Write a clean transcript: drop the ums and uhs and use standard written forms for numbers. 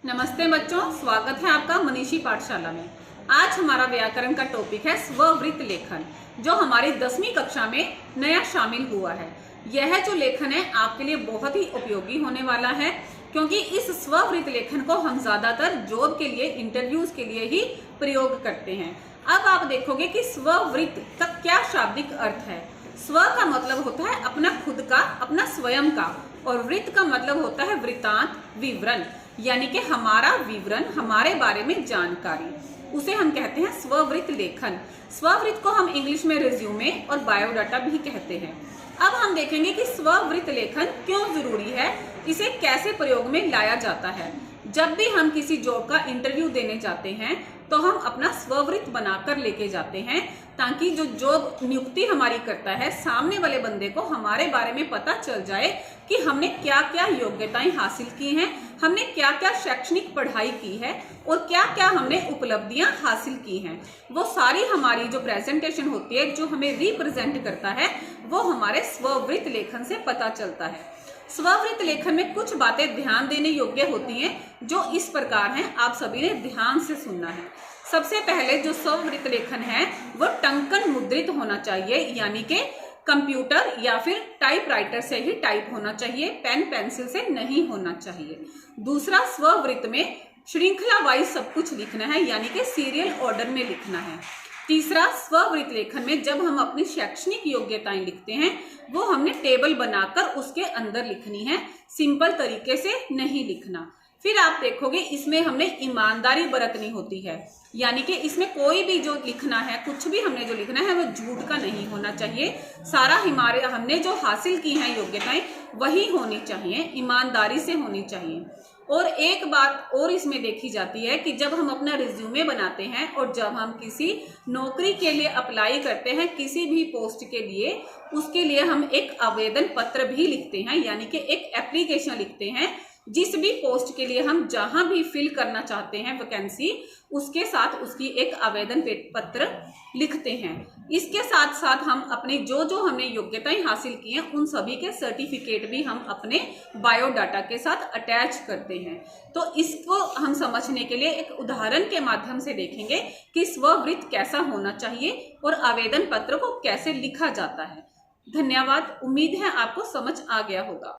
नमस्ते बच्चों, स्वागत है आपका मनीषी पाठशाला में। आज हमारा व्याकरण का टॉपिक है स्ववृत्त लेखन, जो हमारी 10वीं कक्षा में नया शामिल हुआ है। यह जो लेखन है आपके लिए बहुत ही उपयोगी होने वाला है, क्योंकि इस स्ववृत्त लेखन को हम ज्यादातर जॉब के लिए, इंटरव्यूज के लिए ही प्रयोग करते हैं। अब आप देखोगे कि स्ववृत्त का क्या शाब्दिक अर्थ है। स्व का मतलब होता है अपना खुद का, अपना स्वयं का, और वृत्त का मतलब होता है वृत्तांत, विवरण, यानी कि हमारा विवरण, हमारे बारे में जानकारी, उसे हम कहते हैं स्ववृत्त लेखन। स्ववृत्त को हम इंग्लिश में रिज्यूमे और बायोडाटा भी कहते हैं। अब हम देखेंगे कि स्ववृत्त लेखन क्यों जरूरी है, इसे कैसे प्रयोग में लाया जाता है। जब भी हम किसी जॉब का इंटरव्यू देने जाते हैं तो हम अपना स्ववृत्त बनाकर लेके जाते हैं, ताकि जो जॉब नियुक्ति हमारी करता है, सामने वाले बंदे को हमारे बारे में पता चल जाए कि हमने क्या क्या योग्यताएं हासिल की हैं, हमने क्या क्या शैक्षणिक पढ़ाई की है और क्या क्या हमने उपलब्धियां हासिल की हैं। वो सारी हमारी जो प्रेजेंटेशन होती है, जो हमें रिप्रेजेंट करता है, वो हमारे स्ववृत्त लेखन से पता चलता है। स्ववृत्त लेखन में कुछ बातें ध्यान देने योग्य होती हैं, जो इस प्रकार हैं, आप सभी ने ध्यान से सुनना है। सबसे पहले जो स्ववृत्त लेखन है वो टंकन मुद्रित होना चाहिए, यानी कि कंप्यूटर या फिर टाइपराइटर से ही टाइप होना चाहिए, पेन पेंसिल से नहीं होना चाहिए। दूसरा, स्ववृत्त में श्रृंखला वाइज सब कुछ लिखना है, यानी कि सीरियल ऑर्डर में लिखना है। तीसरा, स्ववृत्त लेखन में जब हम अपनी शैक्षणिक योग्यताएं लिखते हैं, वो हमने टेबल बनाकर उसके अंदर लिखनी है, सिंपल तरीके से नहीं लिखना। फिर आप देखोगे इसमें हमने ईमानदारी बरतनी होती है, यानी कि इसमें कोई भी जो लिखना है, कुछ भी हमने जो लिखना है वो झूठ का नहीं होना चाहिए। सारा हमने जो हासिल की हैं योग्यताएं वही होनी चाहिए, ईमानदारी से होनी चाहिए। और एक बात और इसमें देखी जाती है कि जब हम अपना रिज्यूमे बनाते हैं और जब हम किसी नौकरी के लिए अप्लाई करते हैं, किसी भी पोस्ट के लिए, उसके लिए हम एक आवेदन पत्र भी लिखते हैं, यानी कि एक एप्लीकेशन लिखते हैं। जिस भी पोस्ट के लिए हम जहां भी फिल करना चाहते हैं वैकेंसी, उसके साथ उसकी एक आवेदन पत्र लिखते हैं। इसके साथ साथ हम अपने जो हमने योग्यताएं हासिल की हैं, उन सभी के सर्टिफिकेट भी हम अपने बायोडाटा के साथ अटैच करते हैं। तो इसको हम समझने के लिए एक उदाहरण के माध्यम से देखेंगे कि स्ववृत्त कैसा होना चाहिए और आवेदन पत्र को कैसे लिखा जाता है। धन्यवाद, उम्मीद है आपको समझ आ गया होगा।